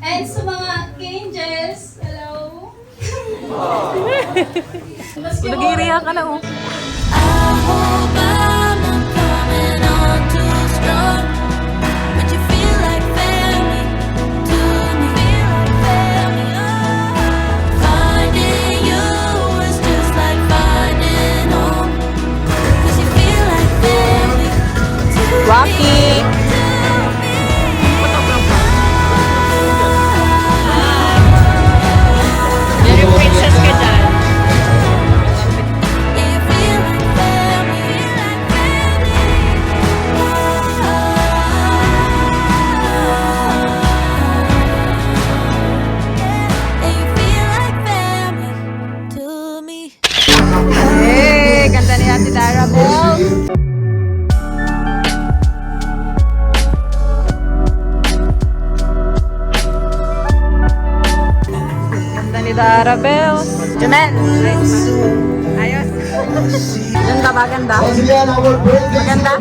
And sa mga angels, hello. Nag-iiriya ka na, oh. I hope I'm not coming on too strong, but you feel like family to me. Feel like family. Finding you is just like finding home, 'cause you feel like family to Rocky! me. Very princess ka dyan. You feel like family, and you feel like family to me. Hey, ganda ni Ate Dara, Bell. Ganda ni Dara, Bell. Jamel. Ayos. Ganda ba? Ganda? Maganda?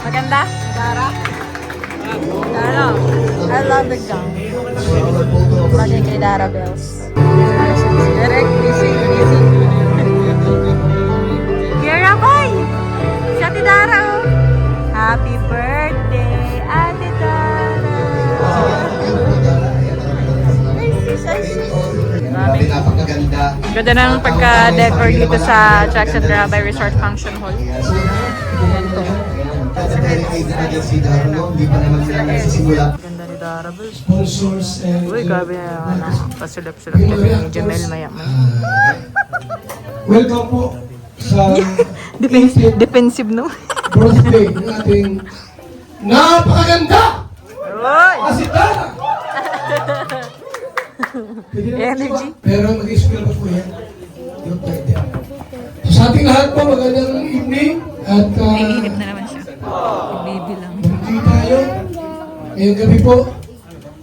Maganda? Dara? Dara. I love the gown. Bagay kay Dara, Bells. Derek, busy. Kira boy! Si Ate Dara, oh. Happy birthday, Ate Dara! Grabe, napakaganda. Ganda ng pagka-decor dito sa Jackson Rabay Resort Function Hall. Ganito. Sa dedicated agad si Darlo, hindi pa naman sila nagsisimula. Ganda ni Dara, Bells. Sponsors and Uy, grabe na pasilap-silap kami ng Jamel maya-maya. welcome po sa Defensive, no? birthday ng ating napakaganda Uy! Asitana! Pwede naman Energy. po ba? Pero mag-i-spill pa po yan. Hindi po pwede. So, sa ating lahat po, magandang evening at Naiinip na naman siya. Baby lang. bumiti tayo. Ngayong gabi po,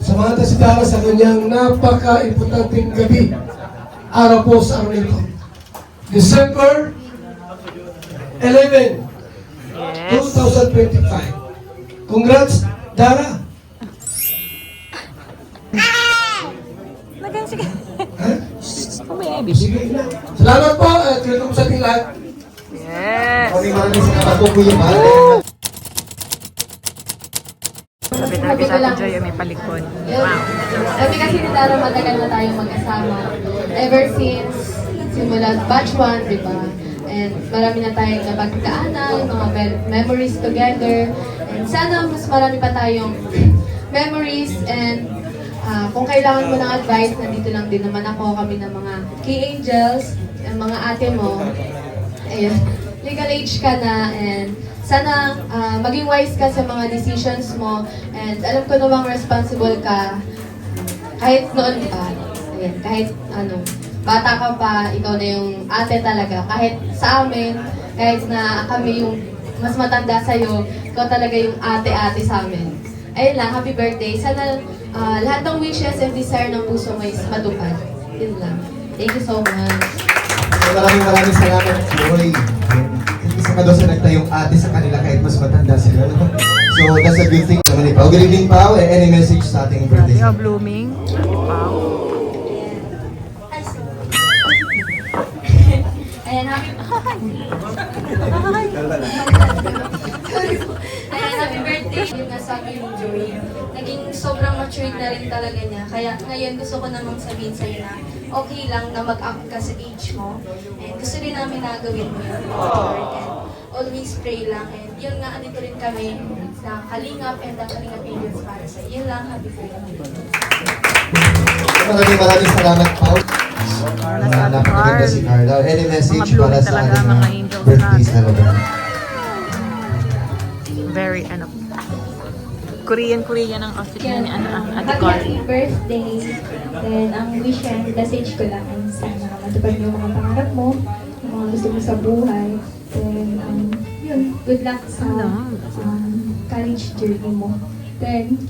samahan si Dara sa kanyang napaka-importanting gabi. Araw po sa araw nito. December 11, Yes. 2025. Congrats, Dara! Nagan, sige. Ha? Kumaya, baby. Sige na. Salamat po at welcome sa ating lahat. Yes. Maraming salamat po Kuya Mahal. Sabi sa atin, Joy, may palikod. Wow. Sabi kasi ni Tara, matagal na tayong mag-asama. Ever since, simula batch 1, di ba? And marami na tayong napagkaanan, mga memories together. And sana mas marami pa tayong memories. And kung kailangan mo ng advice, nandito lang din naman ako, kami ng mga key angels, ang mga ate mo. Ayun, legal age ka na, and sana maging wise ka sa mga decisions mo, and alam ko namang responsible ka kahit noon pa. Ayan, kahit bata ka pa, ikaw na yung ate talaga. Kahit sa amin, kahit na kami yung mas matanda sa'yo, ikaw talaga yung ate-ate sa amin. Ayun lang, happy birthday. Sana lahat ng wishes and desire ng puso mo is matupad. Yun lang. Thank you so much. Maraming salamat, Joy. Isa ka daw sa nagtayong ate sa kanila kahit mas matanda sila. So, that's a good thing naman Pao. Good evening, Pao. Any message sa ating birthday? Grabe, oh, blooming. Wow. Ayan, happy birthday. Yung nasabi ni Joey, naging sobrang matured na rin talaga niya. Kaya ngayon gusto ko namang sabihin sa'yo na okay lang na mag-up ka sa age mo. And gusto rin namin na gawin mo yun. And always pray lang. And yun nga, andito rin kami sa Kalingap and the Kalingap Angels para sa yun lang. Happy birthday. Maraming salamat, Pao. Napakaganda si Carla. Any message Mga blooming para sa talaga, ating mga angels birthdays natin. talaga? Very, Korean ang outfit niya ni Ate Happy Carl. birthday. Then, ang wish and message ko lang ay sana matupad mo yung mga pangarap mo, yung mga gusto mo sa buhay. Then, yun, good luck sa college journey mo. Then,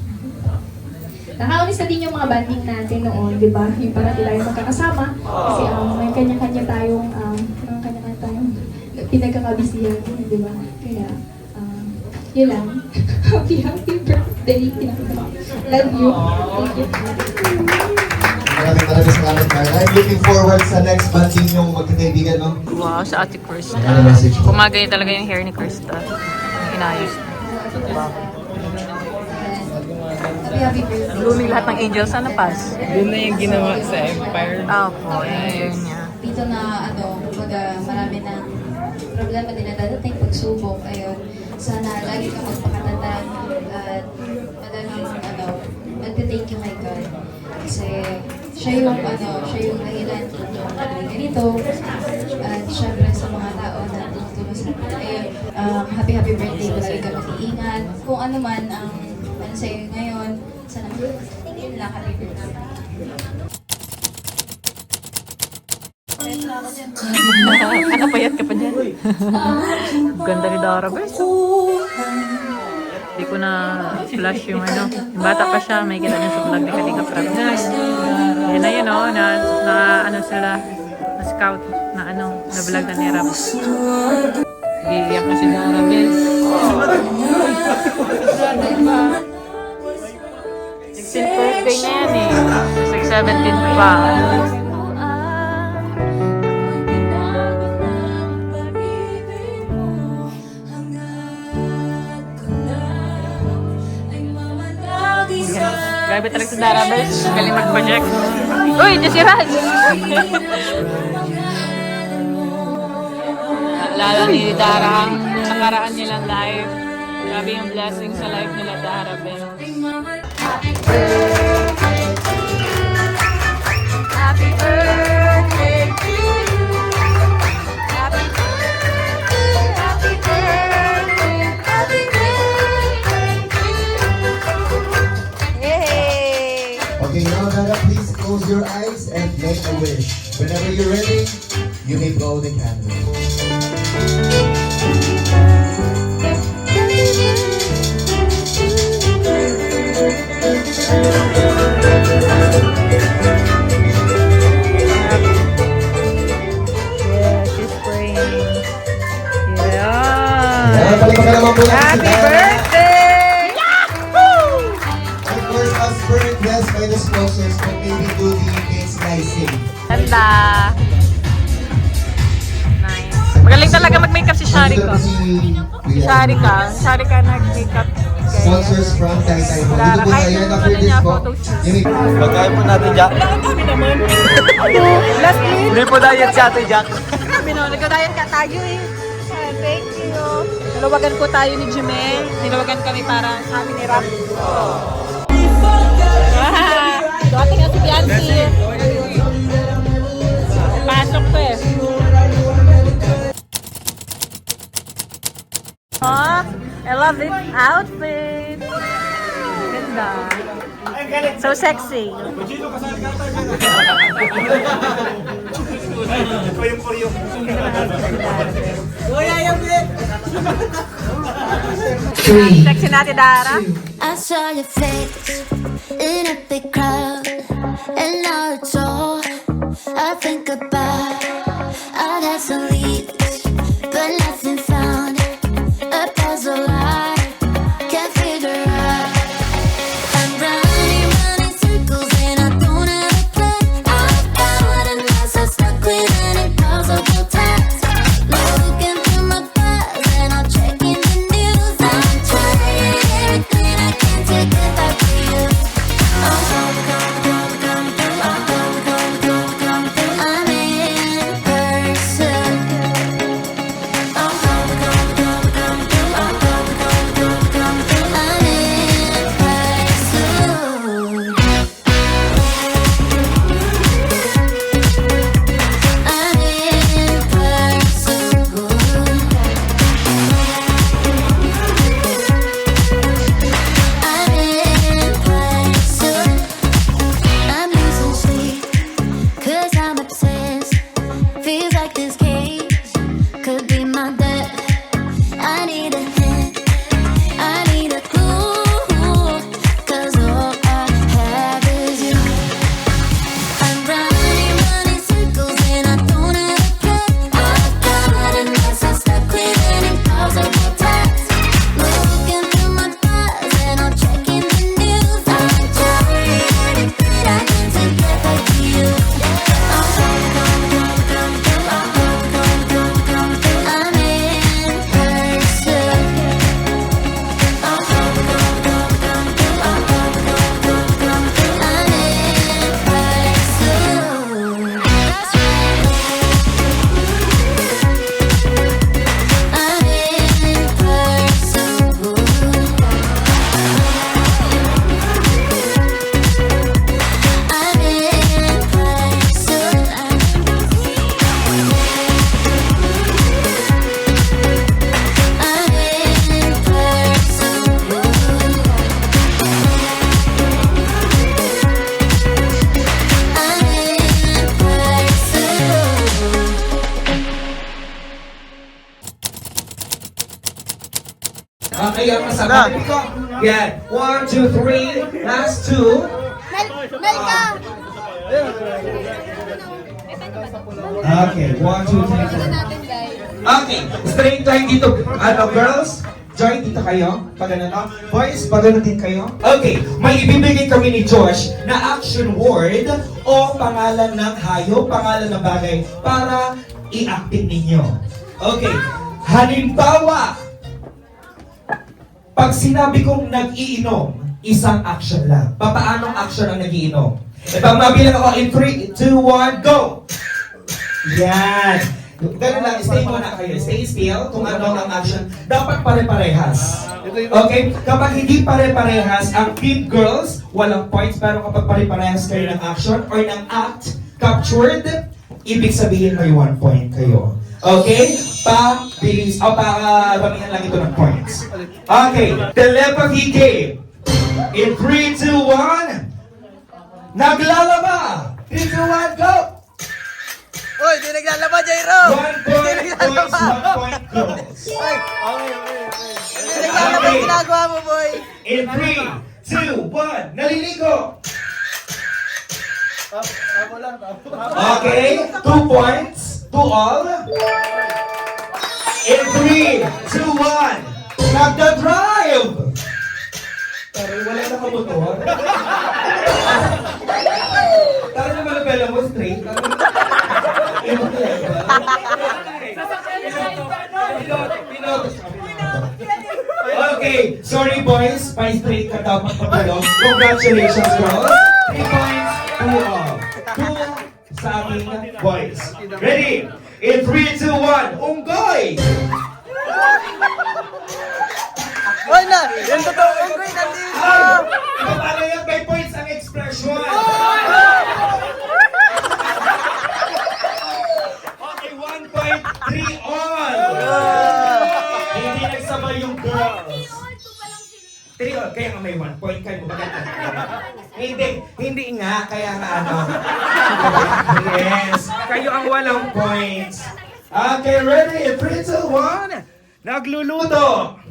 nakaunis na din yung mga banding natin noon, di ba? Yung parati tayo magkakasama. Kasi may kanya-kanya tayong pinagkakabisihan, di ba? Kaya, yun lang. Happy birthday. Dali, love you. Thank you. Maraming salamat, Carla. I'm looking forward sa next banding yung magkakaibigan, no? Wow, sa ate Krista. Ano message mo? Pumagay talaga yung hair ni Krista. Inayos. Happy birthday. Blooming lahat ng angels sa napas. Doon na yung ginawa sa Empire. Opo, yun niya. Dito na, marami na problema din na dadating pagsubok. Ayun, sana lagi kang magpakatandaan at madalang, magte-thank you kay God. Kasi siya yung dahilan kung yung ganito. At syempre sa mga tao na tumutulong sa atin. Ayun, happy birthday. Lagi ka mag-iingat. Kung ano man ang sa'yo ngayon, sana yun lang, happy birthday. Ano payat ka pa dyan? Ganda ni Dara, bes. Hindi ko na flash yung ano. Yung bata pa siya, may kita niya sa vlog ni Kalinga Prab. Yun na yun, oh, na ano sila, na scout, na ano, na vlog na ni Rab. Iiyak na si Dara, bes. 16th birthday na yan eh. 17th pa. Grabe talaga si Dara, bes. Galing mag-project. Uy, Jessie Raj! Naalala ni Dara ang nakaraan nilang live. Grabe yung blessing sa life nila, Dara, bes. Happy birthday to you. Happy birthday, happy birthday, happy birthday to you. Yay! Okay, now Dara, please close your eyes and make a wish. Whenever you're ready, you may blow the candle. Yeah, she's praying. Yeah. Yan, palipag naman po natin si Happy Dara. birthday! Yahoo! Of course, as per request by the sponsors, kung maybe do the cake slicing. Ganda. Nice. Magaling talaga mag-makeup si Sharika. Sharika nag-makeup. Sponsors from Taytay mo. Dito po Kahit tayo yung na ano for this niya, po. photo shoot. Pagkain po natin, Jack. Last week. Hindi po diet si Ate Jack. Grabe no, nagkadayan ka tayo eh. Thank you. Nilawagan ko tayo ni Jimmy. Nilawagan kami para sa amin ni Rap. Dumating na si Bianchi. Pasok ko eh. Oh, I love this outfit. Ganda. So sexy. Sexy natin, Dara. I saw your face in a big crowd, and now it's all I think about. I've had some leads, but nothing found. A puzzle I can't figure out. I'm running circles and I don't have a plan. I've got a mess, I'm stuck with an impossible task. Looking through my files and I'm checking the news. I'm trying everything I can to get back to you. I'm in person. kayo ang kasama. Yan. 1, 2, 3. Last 2. Okay, 1, 2, 3, 4. Okay, straight line dito. Girls, join dito kayo. Pag ano, no? Boys, pag ano din kayo. Okay, may ibibigay kami ni Josh na action word o pangalan ng hayop, pangalan ng bagay para i-acting ninyo. Okay, halimbawa, pag sinabi kong nag-iinom, isang action lang. Papaanong action ang nag-iinom? E pag mabilang ako in 3, 2, 1, go! Yan. Ganun lang, stay muna kayo. Stay still kung ano ang action. Dapat pare-parehas. Okay? Kapag hindi pare-parehas, ang team girls, walang points. Pero kapag pare-parehas kayo ng action or ng act captured, ibig sabihin may 1 point kayo. Okay? Pa-bilis, o pa-ramihan lang ito ng points. Okay. Telepathy game. In 3, 2, 1. Naglalaba! 3, 2, 1, go! Uy, di naglalaba, Jairo! 1 point boys, 1 point girls. Di naglalaba yung ginagawa mo, boy! In 3, 2, 1, naliligo! Okay, 2 points to all. In 3, 2, 1, nagda-drive! Pero wala na kamotor. Tara na malabela mo straight. Okay, sorry boys, pa straight ka dapat pagbalong. Congratulations girls. 3 points to all. 2 sa aming boys. Ready? In 3, 2, 1, unggoy! Uy na! Yung totoo, unggoy nandito! Paano yan? May points ang expression. Okay, 1.3 all. Hindi nagsabay yung girls. 3 all, kaya nga may 1 point kayo. Hindi nga, kaya nga ano. Yes, kayo ang walang points. Okay, ready? 3, 2, 1. Nagluluto.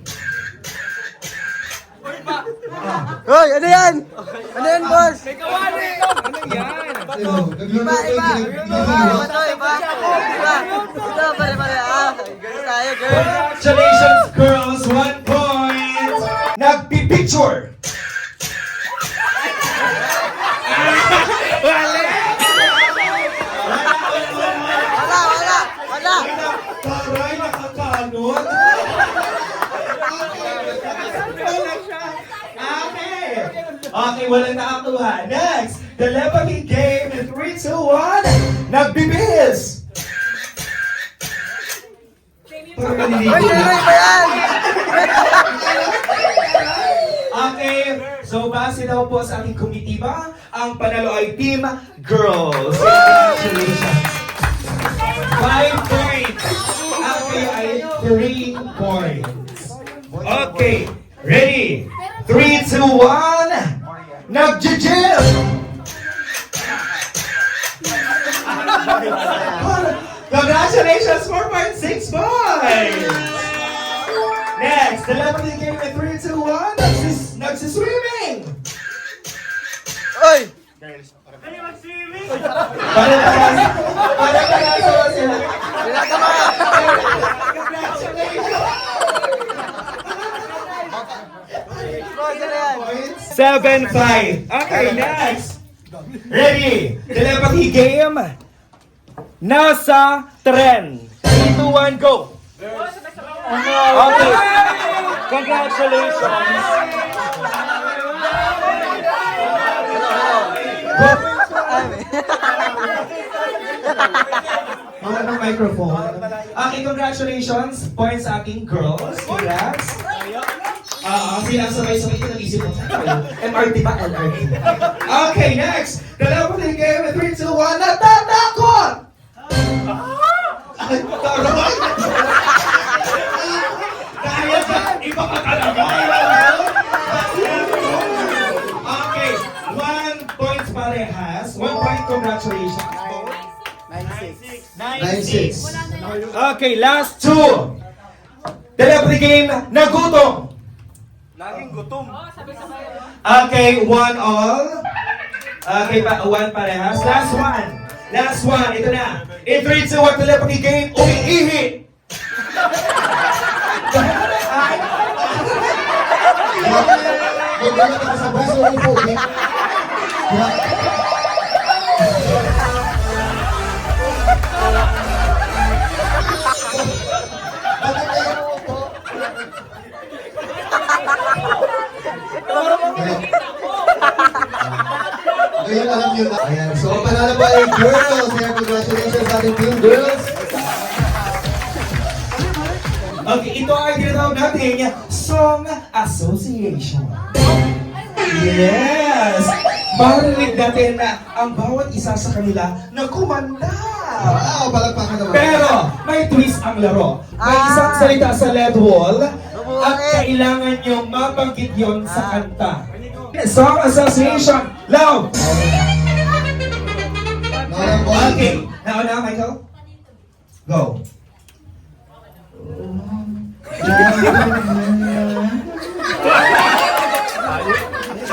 Hoy, ano yan? Ano yan, boss? Ano yan? Iba! Pare-pare. Girls tayo, girls! Congratulations, girls! 1 point! Nagpipicture! Wala! Taray, nakakanot! Okay, walang nakakuha. Next, telepathy game in 3, 2, 1. Nagbibihis! Parang naliligo na. Okay, so base daw po sa ating komitiba, ang panalo ay Team Girls. Congratulations! 5 points. Okay, ay 3 points. Okay, ready? 3, 2, 1. Nag-gym! Congratulations, 4.6 points! Next, telepathy game in 3, 2, 1. Nagsiswimming! Uy! Para sila. Ginagawa! Boss, ano yan? 7-5. Okay, next. Ready? Telepathy game. Nasa tren. 3, 2, 1, go. Okay. Congratulations. Wala ng microphone. Okay, congratulations. Points sa ating girls. Congrats. Sila sabay-sabay ko nag-isip ko. MRT ba? LRT. Okay, next. Telepathy game in 3, 2, 1. Natatakot! Ay, taray! Kaya ka! Iba ka talaga! Okay, 1 point parehas. 1 point, congratulations. 9-6. Okay, last 2. Telepathy game, nagutom. Okay, one all. Okay, one parehas. Last one. Last one. Ito na. In 3, 2, 1, telepathy game. Umiihi. Magdala ka sa braso ng pogi. Ngayon alam nyo na. Ayan, so ang panalo pa ay girls. Kaya congratulations sa ating team girls. Okay, ito ay tinatawag natin Song Association. Yes! Marinig natin na ang bawat isa sa kanila na kumanta. Wow, palagpakan naman. Pero may twist ang laro. May isang salita sa lead wall at kailangan nyo mabanggit yon sa kanta. Song Association, loud! Okay, nauna Michael? Go.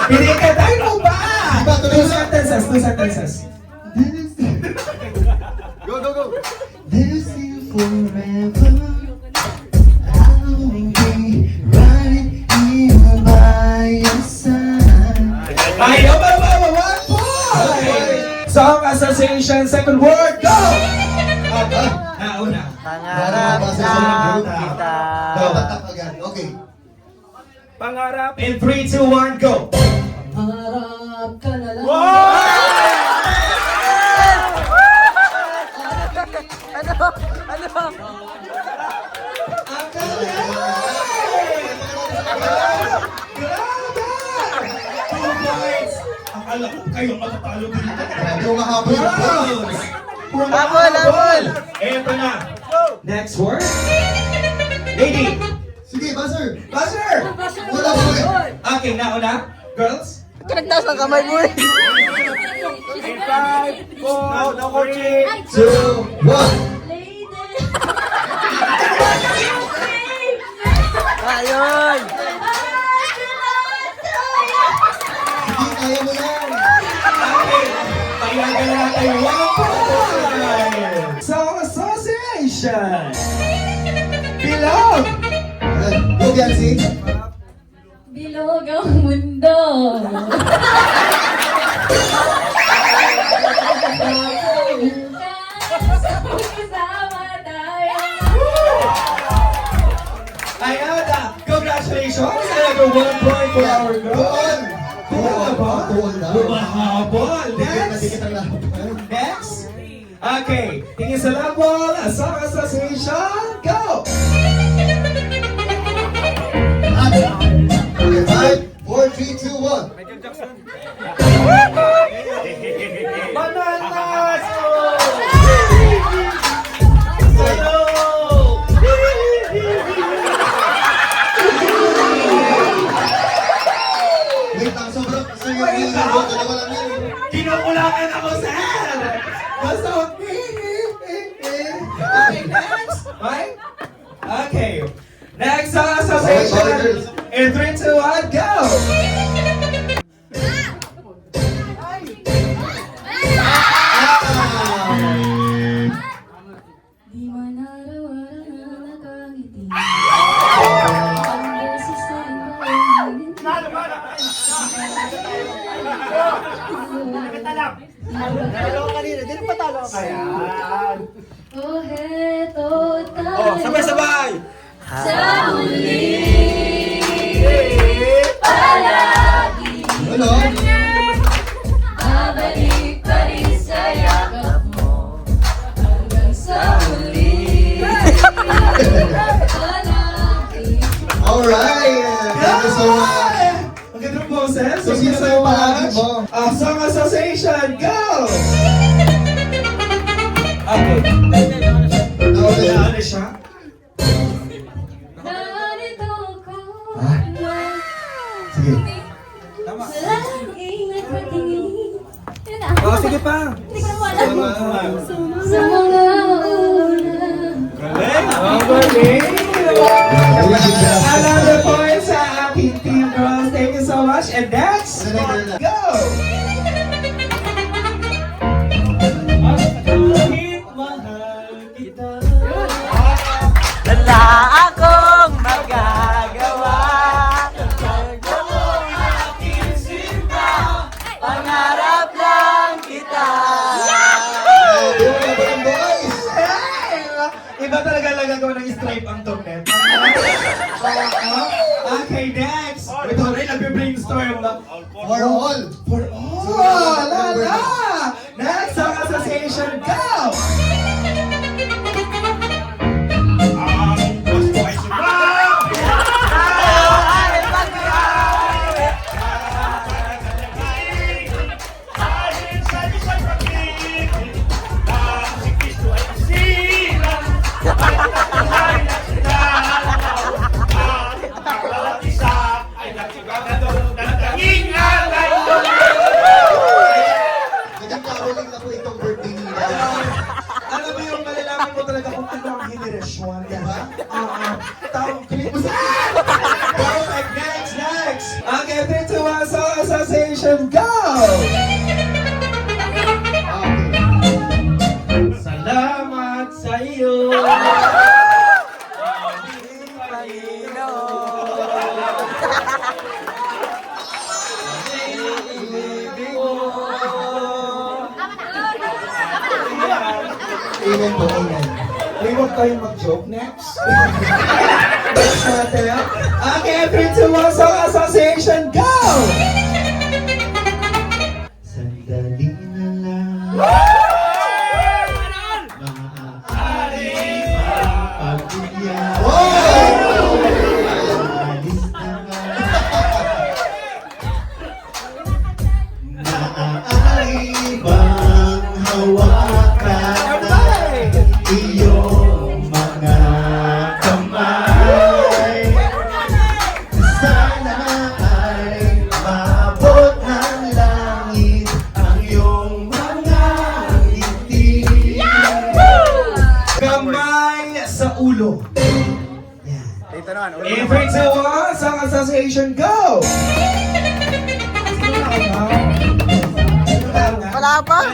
Hindi ka tayo mo ba? Two sentences, two sentences. Go, go, go. There's you forever. I'll be right here by your side. Ayaw ba ba? One point! Song Association, second word, go! Nauna. Pangarap na kita. Dapat agad. Okay. Pangarap. In 3, 2, 1, go! Pangarap ka na lang. Akala ko kayo matatalo dito. Yung mahabol yung Girls! Habol, habol! Eto na. Next word. Lady. Sige, buzzer. Buzzer! Wala ko eh. Okay, nauna. Girls. Kinagtaas ng kamay mo eh. 5, 4, 3, 2, 1. Ayun! Sige, kaya mo yan. Okay. Payagan na natin 1 point. Song Association. Bilog. Go, Biancy. Bilog ang mundo. Kasama tayo. Ayada, congratulations! Another 1 point for our girl. Tuwal na. Mahabol. Next. Nadikit ang lahat. Next. Okay. Tingin sa labol. Song Association. Go! 5, 4, 3, 2, 1. Bananas! Wait lang, sobrang yung dalawa lang yan. Kinukulangan ako, sir! Basta okay, next. Right? Okay. Next Song Association. In 3, 2, 1, go! Di man araw-araw na nakangiti. Ang beses na Oh, heto tayo. Sabay-sabay! Sa huli. Palagi. Ano? Babalik pa rin sa yakap mo. Hanggang sa huli. Palagi. Alright! Thank you so much. Ang ganda ng boses. So, sino na yung palagi mo? Song Association, go! Okay. Ano siya? Narito ko. Ah. Sige. Palaging nagpatingin. Yun na. Sige pa. Hindi ko na po alam. Sa mga una. Galing! Ang galing! Another point sa aking team. ang tupet. Okay, next. Ito rin, nag-brainstorm na. For all. For all! Lala! Next, Song Association, go! Naging karoling na po itong birthday nila. Alam mo yung malalaman mo talaga kung ano ang henerasyon, di ba? Tawag clip mo sa perfect, next! Okay, 3, 2, 1, Song Association, go! Salamat sa iyo! Amen po, amen. May huwag tayong mag-joke. Next. Next natin. Okay, 3, 2, 1, Song Association, go! Sandali na lang. Maaari pagbiyan. Alis na nga. Maaari bang hawakan ng iyong mga kamay? Sana ay maabot ng langit ang iyong mga ngiti. Kamay sa ulo. In 3, 2, 1, Song Association, go! Wala pa?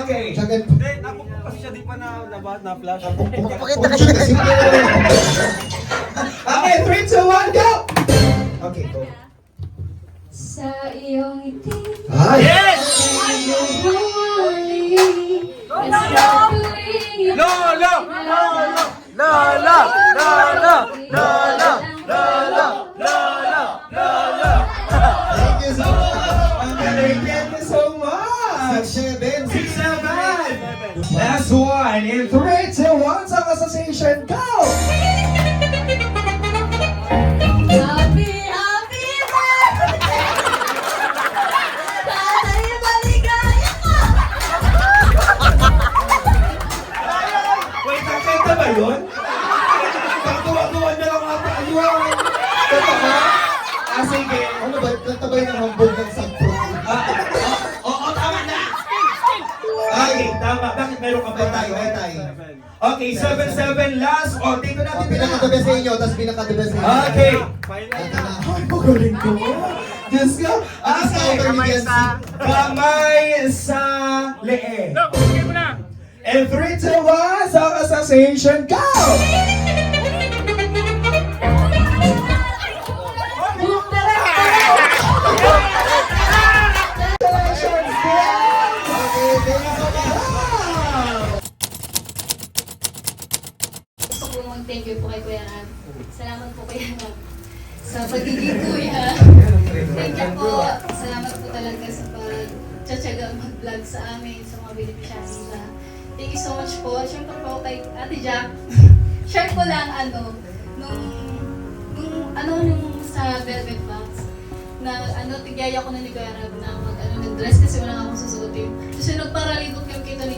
Okay. Sagad. Pakita ka siya. Okay, 3, 2, 1, go! Okay, go. Sa iyong ngiti, Ay! sa iyong huli, at sa tuwing Lolo! Lolo! Lolo! Lolo! Lolo! Lolo! Lolo! Thank you so much. Ang galing, thank you so much! 6-7. 6-7! Last one, in 3, 2, 1, Song Association, go! Happy, happy birthday! Sana'y maligaya ka! Wait, nakita ba yun? Katuwa-tuwa na lang ata. Ayun! Totoo? Sige. Ano ba? Natabay ng hambog ng sakto. Oo, tama na! Okay, tama. Bakit meron ka ba tayo? Ay tayo. Okay, 7-7 last. O, dito natin Pinakatabi sa inyo, tapos pinakatabi sa inyo. Okay. Ito na. Ay, magaling ko. Diyos ko. Okay, kamay sa lee. And 3, 2, 1, Song Association, go! Congratulations, Gusto ko mag-thank you po kay Kuya Rab. Salamat po Kuya Rab sa pagiging kuya. Thank you po. Salamat po talaga sa pag-tsaga mag-vlog sa amin, sa mga beneficiaries. Thank you so much po. Siyempre po kay Ate Jack. Share ko lang nung sa Velvet Box na tigaya ko na ni Kuya Rab na nag-dress kasi wala akong susuotin. Kasi nagparalibot yung kita ni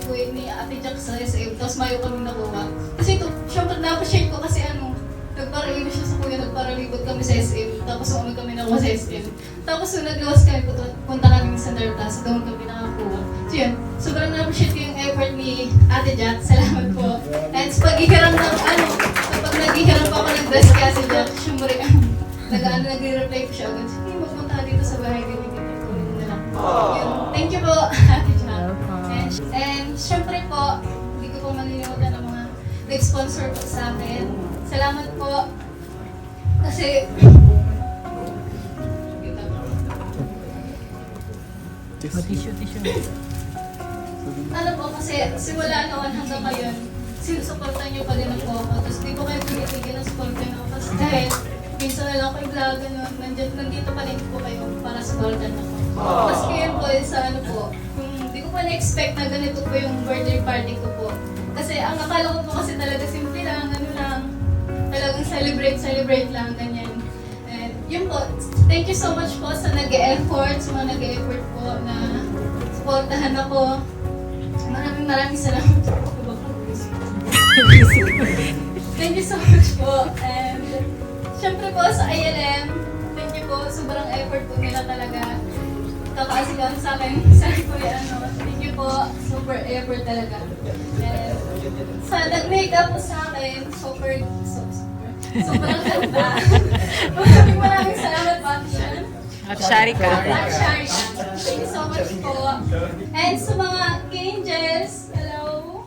Ate Jack sa SM, tapos mayo kami nakuha. Kasi ito, syempre na-appreciate ko kasi nagparalibot siya sa kuya, nagparalibot kami sa SM, tapos umami kami nakuha sa SM. Tapos nung naglawas kami, punta kami sa Nertas, doon kami nakakuha. So yun, sobrang na-appreciate ko yung effort ni Ate Jack, salamat po. And sa pag-ihiram ng kapag nag-ihiram pa ako ng dress kay Ate Jack, syempre, nagre-reply ko siya agad. Sige, magpunta ka dito sa bahay, kunin mo na lang. Yun, thank you po, Ate Jack. And syempre po, hindi ko po malilimutan ang mga nag-sponsor po sa akin. Salamat po. Kasi, Tissue. ano po, kasi simula noon hanggang ngayon, sinusuportan niyo pa din ako ako. Tapos di ko kayo pinitigil ng supportan ako. Kasi kahit minsan na lang ako i-vlog, ganun, nandito pa rin po kayo para supportan ako. Tapos ngayon po, sa ano po, di ko pa na-expect na ganito po yung birthday party ko po. Kasi ang akala ko po kasi talaga simple lang, ano lang, talagang celebrate lang, ganyan. And yun po, thank you so much po sa nag-e-effort, sa mga nag-e-effort po na supportahan ako. Maraming salamat po. Thank you so much po. And syempre po sa ILM, thank you po. Sobrang effort po nila talaga. Kakaasigaw sa akin. Sorry po yan. Thank you po. Super effort talaga. And sa nag-makeup po sa akin, sobrang ganda. Maraming salamat po, Action. At Sharika. Thank you so much po. And sa mga angels, hello.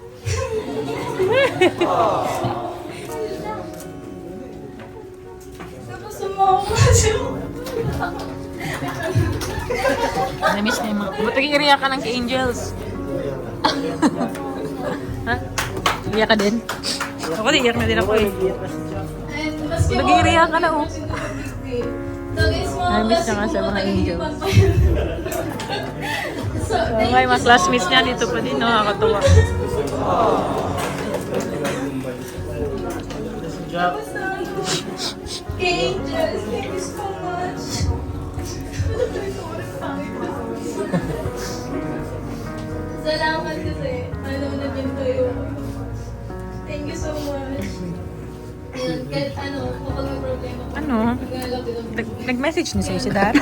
Tapos sumawa. Namiss na yung mga... Ba't nag-iiyak ka ng Angels? Ha? Iyak ka din? Ako din, iyak na din ako eh. And maski Nag-iiyak ka na oh. Namiss na nga sa mga angels. So, Okay, mga classmates niya dito pa din, nakakatuwa. Angels, thank you so much. Salamat kasi ano na din kayo. Thank you so much. Yan, kahit ano, kapag may problema ko, Ano? naglalagay lang. Nag-message niya sa'yo si Dara?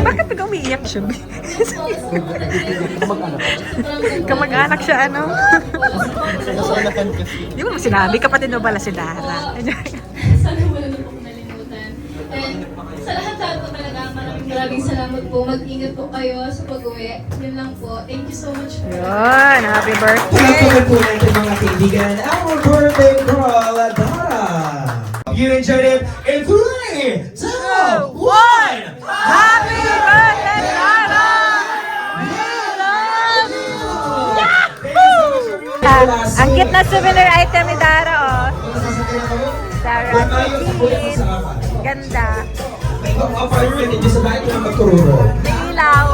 Bakit nag-umiiyak siya? Kamag-anak siya, ano? Di mo sinabi, kapatid mo pala si Dara. Sana wala na pong nalimutan. And sa lahat po talaga, maraming salamat po. Mag-ingat po kayo sa pag-uwi. Yun lang po. Thank you so much po. Yun, happy birthday! Welcome po natin mga kaibigan, our birthday girl, Dara. You enjoyed it in 3, 2, 1! Happy birthday, Dara! Ang cute na souvenir item ni Dara, oh. Dara, ganda. May apartment din sa bahay ko na magkururo. May ilaw.